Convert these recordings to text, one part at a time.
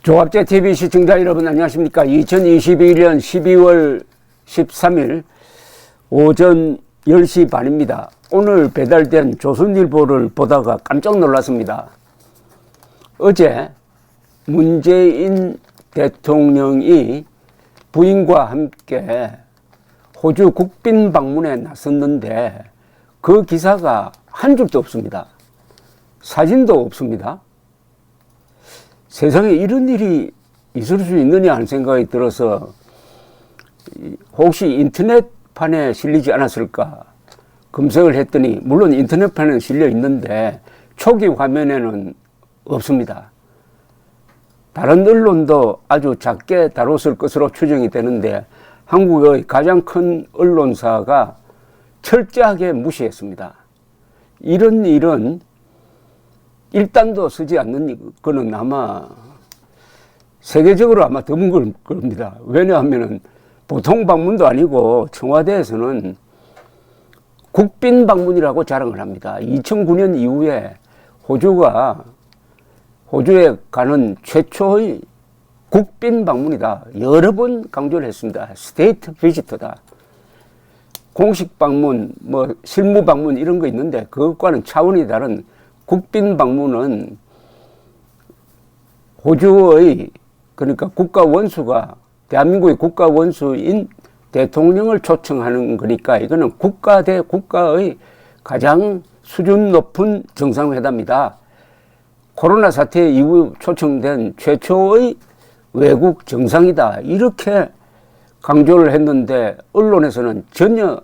조갑제 TV 시청자 여러분 안녕하십니까. 2021년 12월 13일 오전 10시 반입니다. 오늘 배달된 조선일보를 보다가 깜짝 놀랐습니다. 어제 문재인 대통령이 부인과 함께 호주 국빈 방문에 나섰는데 그 기사가 한 줄도 없습니다. 사진도 없습니다. 세상에 이런 일이 있을 수 있느냐 하는 생각이 들어서 혹시 인터넷판에 실리지 않았을까 검색을 했더니 물론 인터넷판에 실려 있는데 초기 화면에는 없습니다. 다른 언론도 아주 작게 다뤘을 것으로 추정이 되는데 한국의 가장 큰 언론사가 철저하게 무시했습니다. 이런 일은 일단도 쓰지 않는 거는 아마 세계적으로 아마 드문 겁니다. 왜냐하면 보통 방문도 아니고 청와대에서는 국빈 방문이라고 자랑을 합니다. 2009년 이후에 호주에 가는 최초의 국빈 방문이다. 여러 번 강조를 했습니다. 스테이트 비지터다. 공식 방문, 실무 방문 이런 거 있는데 그것과는 차원이 다른 국빈 방문은 호주의 그러니까 국가 원수가 대한민국의 국가 원수인 대통령을 초청하는 거니까 이거는 국가 대 국가의 가장 수준 높은 정상회담이다. 코로나 사태 이후 초청된 최초의 외국 정상이다. 이렇게 강조를 했는데 언론에서는 전혀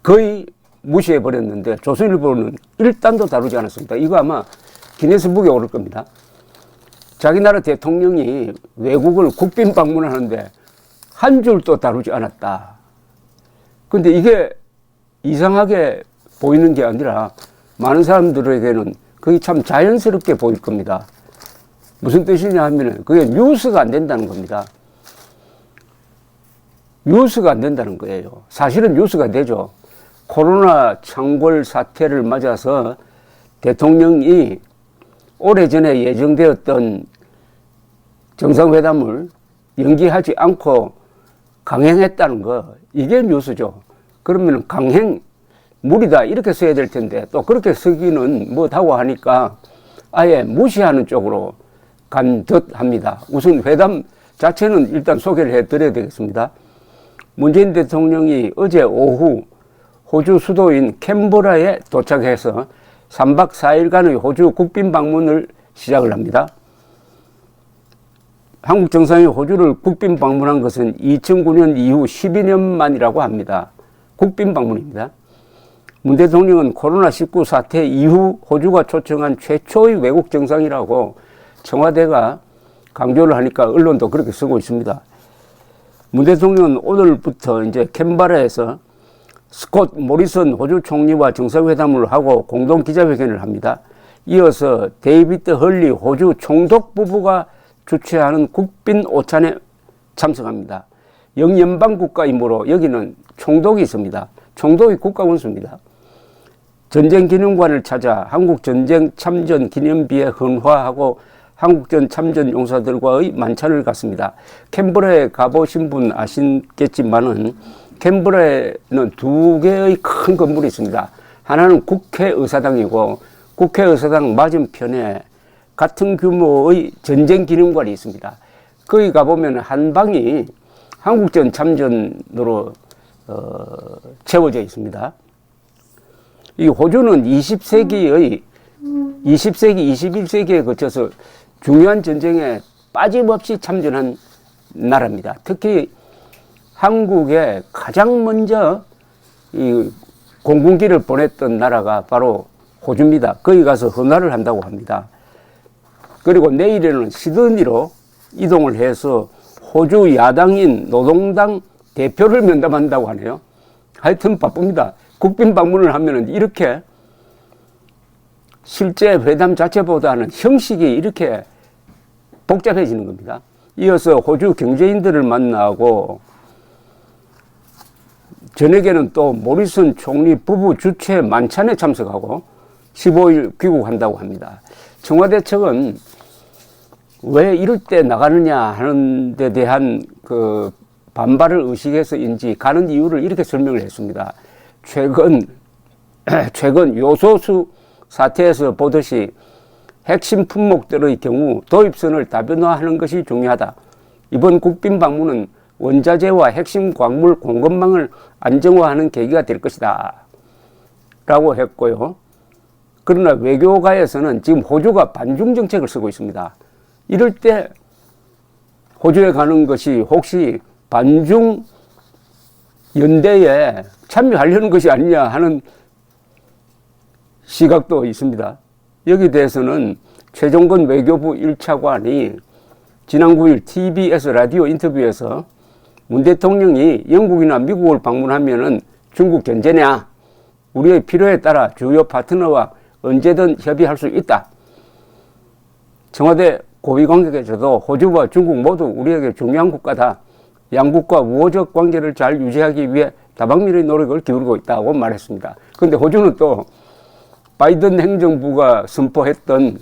거의 무시해버렸는데 조선일보는 일단도 다루지 않았습니다. 이거 아마 기네스북에 오를 겁니다. 자기 나라 대통령이 외국을 국빈 방문하는데 한 줄도 다루지 않았다. 근데 이게 이상하게 보이는 게 아니라 많은 사람들에게는 그게 참 자연스럽게 보일 겁니다. 무슨 뜻이냐 하면 그게 뉴스가 안 된다는 겁니다. 뉴스가 안 된다는 거예요. 사실은 뉴스가 되죠. 코로나 창궐 사태를 맞아서 대통령이 오래전에 예정되었던 정상회담을 연기하지 않고 강행했다는 거, 이게 뉴스죠. 그러면 강행, 무리다 이렇게 써야 될 텐데 또 그렇게 쓰기는 못하고 하니까 아예 무시하는 쪽으로 간 듯 합니다. 우선 회담 자체는 일단 소개를 해드려야 되겠습니다. 문재인 대통령이 어제 오후 호주 수도인 캔버라에 도착해서 3박 4일간의 호주 국빈 방문을 시작을 합니다. 한국 정상이 호주를 국빈 방문한 것은 2009년 이후 12년 만이라고 합니다. 국빈 방문입니다. 문 대통령은 코로나19 사태 이후 호주가 초청한 최초의 외국 정상이라고 청와대가 강조를 하니까 언론도 그렇게 쓰고 있습니다. 문 대통령은 오늘부터 이제 캔버라에서 스콧 모리슨 호주 총리와 정상회담을 하고 공동 기자회견을 합니다. 이어서 데이비드 헐리 호주 총독 부부가 주최하는 국빈 오찬에 참석합니다. 영연방 국가이므로 여기는 총독이 있습니다. 총독이 국가 원수입니다. 전쟁기념관을 찾아 한국전쟁 참전 기념비에 헌화하고 한국전 참전 용사들과의 만찬을 갖습니다. 캔버라에 가보신 분 아시겠지만은 캔버라에는 두 개의 큰 건물이 있습니다. 하나는 국회의사당이고 국회의사당 맞은편에 같은 규모의 전쟁기념관이 있습니다. 거기 가보면 한 방이 한국전 참전으로 채워져 있습니다. 이 호주는 20세기, 21세기에 거쳐서 중요한 전쟁에 빠짐없이 참전한 나라입니다. 특히 한국에 가장 먼저 이 공군기를 보냈던 나라가 바로 호주입니다. 거기 가서 헌화를 한다고 합니다. 그리고 내일에는 시드니로 이동을 해서 호주 야당인 노동당 대표를 면담한다고 하네요. 하여튼 바쁩니다. 국빈 방문을 하면은 이렇게 실제 회담 자체보다는 형식이 이렇게 복잡해지는 겁니다. 이어서 호주 경제인들을 만나고 저녁에는 또 모리슨 총리 부부 주최 만찬에 참석하고 15일 귀국한다고 합니다. 청와대 측은 왜 이럴 때 나가느냐 하는 데 대한 그 반발을 의식해서인지 가는 이유를 이렇게 설명을 했습니다. 최근 요소수 사태에서 보듯이 핵심 품목들의 경우 도입선을 다변화하는 것이 중요하다. 이번 국빈 방문은 원자재와 핵심 광물 공급망을 안정화하는 계기가 될 것이다. 라고 했고요. 그러나 외교가에서는 지금 호주가 반중 정책을 쓰고 있습니다. 이럴 때 호주에 가는 것이 혹시 반중 연대에 참여하려는 것이 아니냐 하는 시각도 있습니다. 여기 대해서는 최종건 외교부 1차관이 지난 9일 TBS 라디오 인터뷰에서 문 대통령이 영국이나 미국을 방문하면은 중국 견제냐? 우리의 필요에 따라 주요 파트너와 언제든 협의할 수 있다. 청와대 고위 관계자도 호주와 중국 모두 우리에게 중요한 국가다. 양국과 우호적 관계를 잘 유지하기 위해 다방면의 노력을 기울이고 있다고 말했습니다. 그런데 호주는 또 바이든 행정부가 선포했던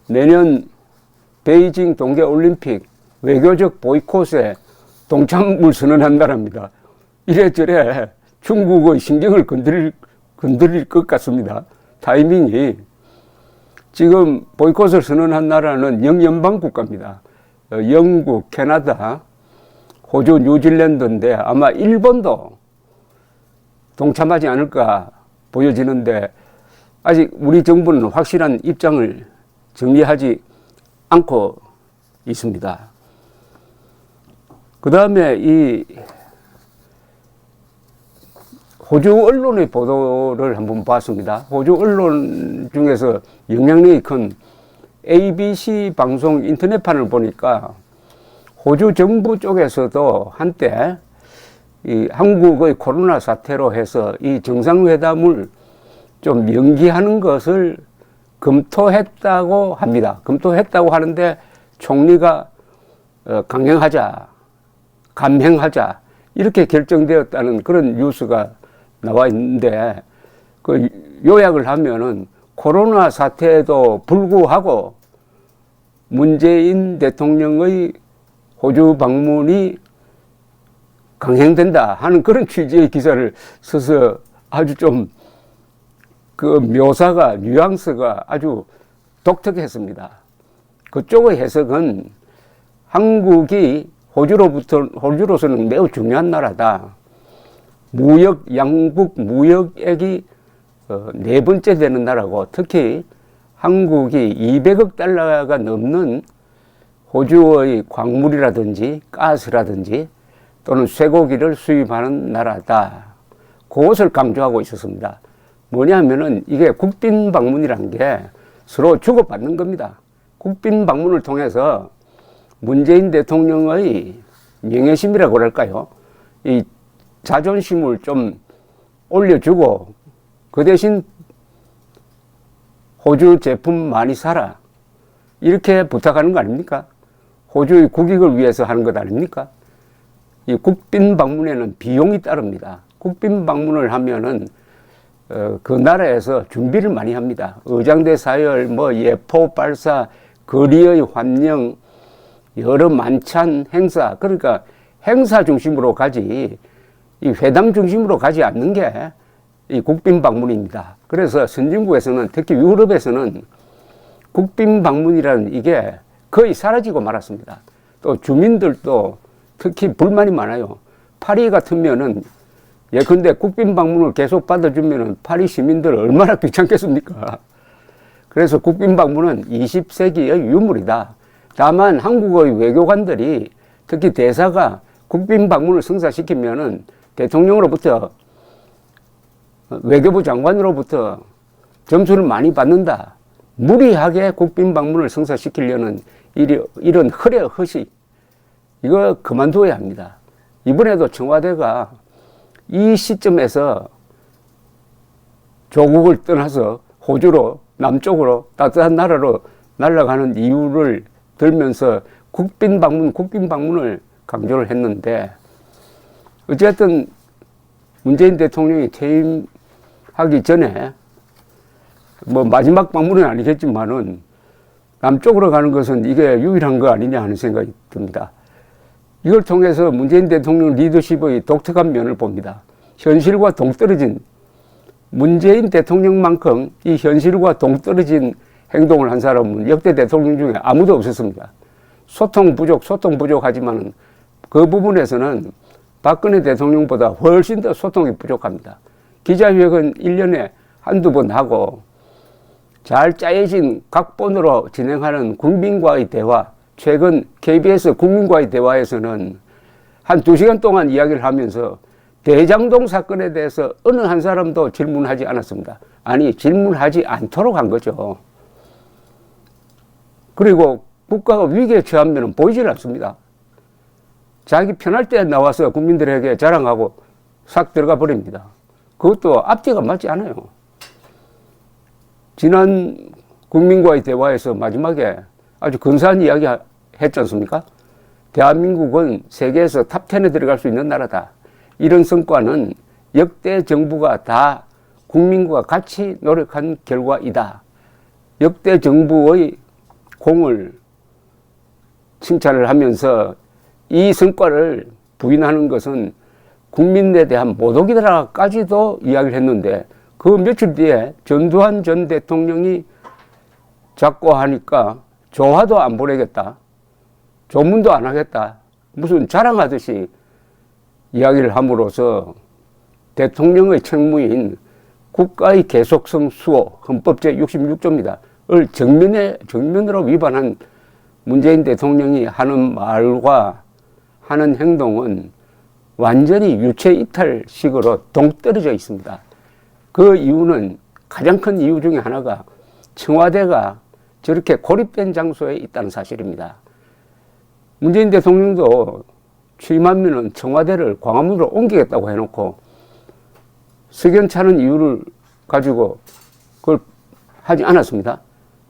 내년 베이징 동계올림픽 외교적 보이콧에 동참을 선언한 나라입니다. 이래저래 중국의 신경을 건드릴 것 같습니다. 타이밍이. 지금 보이콧을 선언한 나라는 영연방 국가입니다. 영국, 캐나다, 호주, 뉴질랜드인데 아마 일본도 동참하지 않을까 보여지는데 아직 우리 정부는 확실한 입장을 정리하지 않고 있습니다. 그 다음에 이 호주 언론의 보도를 한번 봤습니다. 호주 언론 중에서 영향력이 큰 ABC 방송 인터넷판을 보니까 호주 정부 쪽에서도 한때 이 한국의 코로나 사태로 해서 이 정상회담을 좀 연기하는 것을 검토했다고 합니다. 검토했다고 하는데 총리가 감행하자 이렇게 결정되었다는 그런 뉴스가 나와 있는데 그 요약을 하면은 코로나 사태에도 불구하고 문재인 대통령의 호주 방문이 강행된다 하는 그런 취지의 기사를 써서 아주 좀 그 묘사가, 뉘앙스가 아주 독특했습니다. 그쪽의 해석은 한국이 호주로서는 매우 중요한 나라다. 양국 무역액이 네 번째 되는 나라고 특히 한국이 200억 달러가 넘는 호주의 광물이라든지 가스라든지 또는 쇠고기를 수입하는 나라다. 그것을 강조하고 있었습니다. 뭐냐면은 이게 국빈 방문이란 게 서로 주고받는 겁니다. 국빈 방문을 통해서 문재인 대통령의 명예심이라고 그럴까요? 이 자존심을 좀 올려주고 그 대신 호주 제품 많이 사라. 이렇게 부탁하는 거 아닙니까? 호주의 국익을 위해서 하는 것 아닙니까? 이 국빈 방문에는 비용이 따릅니다. 국빈 방문을 하면은 그 나라에서 준비를 많이 합니다. 의장대 사열, 예포 발사, 거리의 환영, 여러 만찬 행사. 그러니까 행사 중심으로 가지 이 회담 중심으로 가지 않는 게 이 국빈 방문입니다. 그래서 선진국에서는 특히 유럽에서는 국빈 방문이라는 이게 거의 사라지고 말았습니다. 또 주민들도 특히 불만이 많아요. 파리 같으면은 예컨대 국빈 방문을 계속 받아주면은 파리 시민들 얼마나 귀찮겠습니까? 그래서 국빈 방문은 20세기의 유물이다. 다만 한국의 외교관들이 특히 대사가 국빈 방문을 성사시키면은 대통령으로부터 외교부 장관으로부터 점수를 많이 받는다. 무리하게 국빈 방문을 성사시키려는 이런 허례허식 이거 그만둬야 합니다. 이번에도 청와대가 이 시점에서 조국을 떠나서 호주로 남쪽으로 따뜻한 나라로 날아가는 이유를 들면서 국빈 방문을 강조를 했는데 어쨌든 문재인 대통령이 퇴임하기 전에 마지막 방문은 아니겠지만은 남쪽으로 가는 것은 이게 유일한 거 아니냐 하는 생각이 듭니다. 이걸 통해서 문재인 대통령 리더십의 독특한 면을 봅니다. 현실과 동떨어진, 문재인 대통령만큼 이 현실과 동떨어진 행동을 한 사람은 역대 대통령 중에 아무도 없었습니다. 소통 부족하지만 그 부분에서는 박근혜 대통령보다 훨씬 더 소통이 부족합니다. 기자회견 1년에 한두 번 하고 잘 짜여진 각본으로 진행하는 국민과의 대화, 최근 KBS 국민과의 대화에서는 한 2시간 동안 이야기를 하면서 대장동 사건에 대해서 어느 한 사람도 질문하지 않았습니다. 아니, 질문하지 않도록 한 거죠. 그리고 국가가 위기에 처하면 보이질 않습니다. 자기 편할 때 나와서 국민들에게 자랑하고 싹 들어가 버립니다. 그것도 앞뒤가 맞지 않아요. 지난 국민과의 대화에서 마지막에 아주 근사한 이야기 했지 않습니까? 대한민국은 세계에서 탑10에 들어갈 수 있는 나라다. 이런 성과는 역대 정부가 다 국민과 같이 노력한 결과이다. 역대 정부의 공을 칭찬을 하면서 이 성과를 부인하는 것은 국민에 대한 모독이다라까지도 이야기를 했는데 그 며칠 뒤에 전두환 전 대통령이 자꾸 하니까 조화도 안 보내겠다. 조문도 안 하겠다. 무슨 자랑하듯이 이야기를 함으로써 대통령의 책무인 국가의 계속성 수호, 헌법 제66조입니다. 을 정면으로 위반한 문재인 대통령이 하는 말과 하는 행동은 완전히 유체 이탈식으로 동떨어져 있습니다. 그 이유는 가장 큰 이유 중에 하나가 청와대가 저렇게 고립된 장소에 있다는 사실입니다. 문재인 대통령도 취임하면 청와대를 광화문으로 옮기겠다고 해놓고 석연찮은 이유를 가지고 그걸 하지 않았습니다.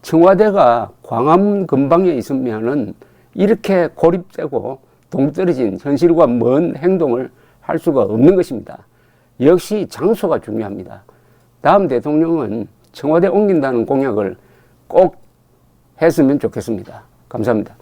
청와대가 광화문 근방에 있으면은 이렇게 고립되고 동떨어진 현실과 먼 행동을 할 수가 없는 것입니다. 역시 장소가 중요합니다. 다음 대통령은 청와대 옮긴다는 공약을 꼭 했으면 좋겠습니다. 감사합니다.